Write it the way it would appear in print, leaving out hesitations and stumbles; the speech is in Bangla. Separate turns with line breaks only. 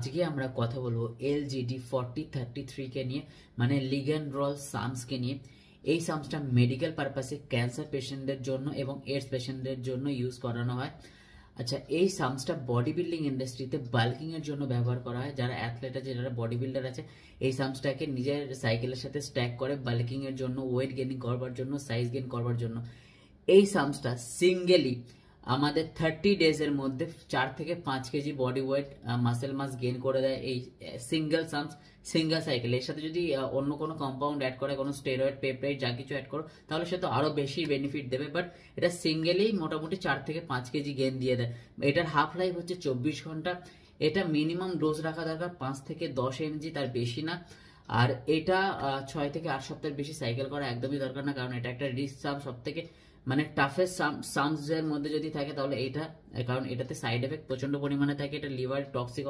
আজকে আমরা কথা বলবো LGD 4033 কে নিয়ে, মানে লিগেন্ডরল সামস কে নিয়ে। এই সামসটা মেডিকেল পারপাসে ক্যান্সার পেশেন্টদের জন্য এবং এইডস পেশেন্টদের জন্য ইউজ করানো হয়। আচ্ছা, এই সামসটা বডি বিল্ডিং ইন্ডাস্ট্রিতে বাল্কিং এর জন্য ব্যবহার করা হয়। যারা অ্যাথলেট আছে, যারা বডি বিল্ডার আছে, এই সামসটাকে নিজের সাইকেলের সাথে স্ট্যাক করে বাল্কিং এর জন্য, ওয়েট গেইনিং করবার জন্য, সাইজ গেইন করবার জন্য। এই সামসটা সিঙ্গেলি আমাদের 30 ডেজের মধ্যে 4 থেকে 5 KG body weight muscle mass gain করে দেয়। এই সিঙ্গেল সামস, সিঙ্গেল সাইকেল। এর সাথে যদি অন্য কোনো কম্পাউন্ড অ্যাড করে, কোনো স্টেরয়েড, পেপটাইড যা কিছু অ্যাড করো, তাহলে সে তো আরো বেশি বেনিফিট দেবে। বাট এটা সিঙ্গেলি মোটামুটি 4 থেকে 5 কেজি গেইন দিয়ে দেয়। এটার হাফ লাইফ হচ্ছে 24 ঘন্টা। এটা মিনিমাম ডোজ রাখা দরকার 5 থেকে 10 mg, তার বেশি না। আর এটা 6 থেকে 8 সপ্তাহের বেশি সাইকেল করা একদমই দরকার না, কারণ এটা একটা রিস্ক সাম, সব থেকে মানে টাফেস্ট সামস এর মধ্যে যদি থাকে তাহলে এটা, কারণ এটাতে সাইড এফেক্ট প্রচন্ড পরিমাণে থাকে। এটা লিভার টক্সিক